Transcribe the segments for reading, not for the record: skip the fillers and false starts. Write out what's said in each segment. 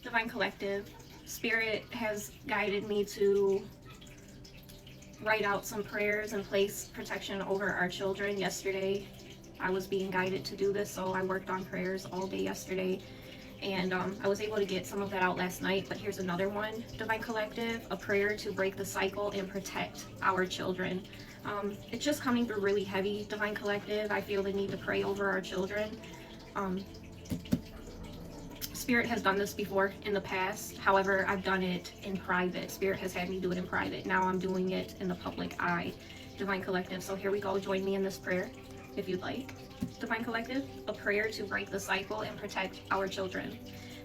Divine Collective, Spirit has guided me to write out some prayers and place protection over our children. Yesterday, I was being guided to do this, so I worked on prayers all day yesterday. And I was able to get some of that out last night, but here's another one. Divine Collective, a prayer to break the cycle and protect our children. It's just coming through really heavy, Divine Collective. I feel the need to pray over our children. Spirit has done this before in the past. However, I've done it in private. Spirit has had me do it in private. Now I'm doing it in the public eye. Divine Collective. So here we go. Join me in this prayer if you'd like. Divine Collective, a prayer to break the cycle and protect our children.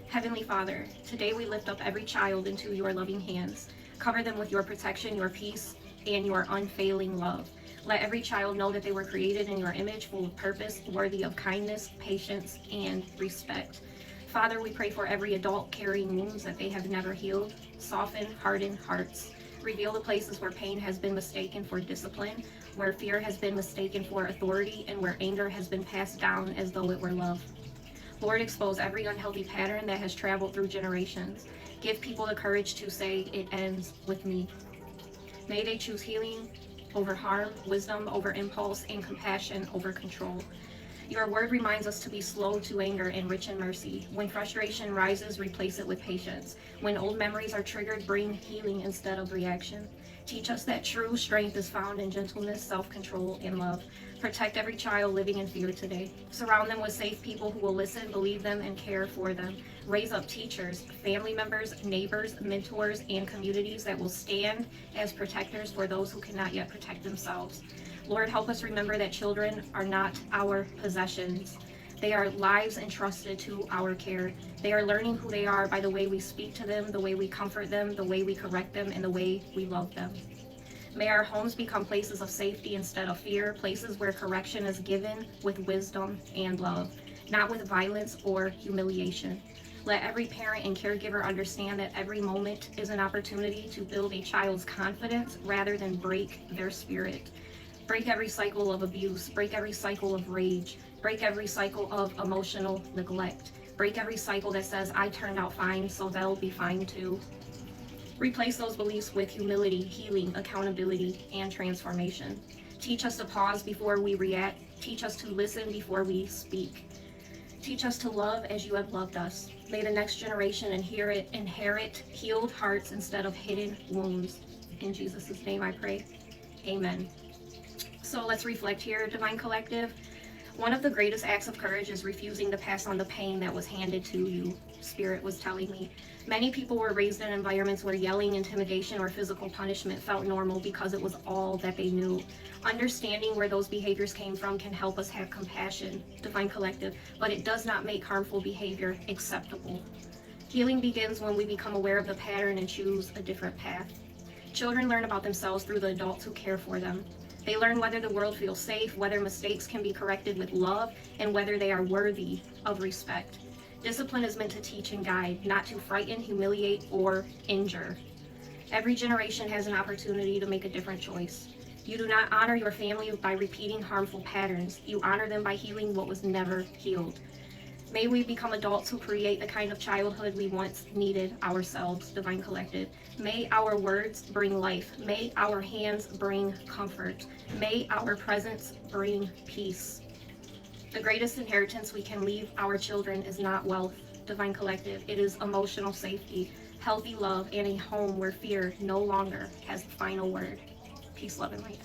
Heavenly Father, today we lift up every child into your loving hands. Cover them with your protection, your peace, and your unfailing love. Let every child know that they were created in your image, full of purpose, worthy of kindness, patience, and respect. Father, we pray for every adult carrying wounds that they have never healed. Soften hardened hearts. Reveal the places where pain has been mistaken for discipline, where fear has been mistaken for authority, and where anger has been passed down as though it were love. Lord, expose every unhealthy pattern that has traveled through generations. Give people the courage to say, "It ends with me." May they choose healing over harm, wisdom over impulse, and compassion over control. Your word reminds us to be slow to anger and rich in mercy. When frustration rises, replace it with patience. When old memories are triggered, bring healing instead of reaction. Teach us that true strength is found in gentleness, self-control, and love. Protect every child living in fear today. Surround them with safe people who will listen, believe them, and care for them. Raise up teachers, family members, neighbors, mentors, and communities that will stand as protectors for those who cannot yet protect themselves. Lord, help us remember that children are not our possessions. They are lives entrusted to our care. They are learning who they are by the way we speak to them, the way we comfort them, the way we correct them, and the way we love them. May our homes become places of safety instead of fear, places where correction is given with wisdom and love, not with violence or humiliation. Let every parent and caregiver understand that every moment is an opportunity to build a child's confidence rather than break their spirit. Break every cycle of abuse, break every cycle of rage, break every cycle of emotional neglect, break every cycle that says, "I turned out fine, so they'll be fine too." Replace those beliefs with humility, healing, accountability, and transformation. Teach us to pause before we react. Teach us to listen before we speak. Teach us to love as you have loved us. May the next generation inherit healed hearts instead of hidden wounds. In Jesus' name I pray. Amen. So let's reflect here, Divine Collective. One of the greatest acts of courage is refusing to pass on the pain that was handed to you, Spirit was telling me. Many people were raised in environments where yelling, intimidation, or physical punishment felt normal because it was all that they knew. Understanding where those behaviors came from can help us have compassion, Divine Collective, but it does not make harmful behavior acceptable. Healing begins when we become aware of the pattern and choose a different path. Children learn about themselves through the adults who care for them. They learn whether the world feels safe, whether mistakes can be corrected with love, and whether they are worthy of respect. Discipline is meant to teach and guide, not to frighten, humiliate, or injure. Every generation has an opportunity to make a different choice. You do not honor your family by repeating harmful patterns. You honor them by healing what was never healed. May we become adults who create the kind of childhood we once needed ourselves, Divine Collective. May our words bring life. May our hands bring comfort. May our presence bring peace. The greatest inheritance we can leave our children is not wealth, Divine Collective. It is emotional safety, healthy love, and a home where fear no longer has the final word. Peace, love, and light.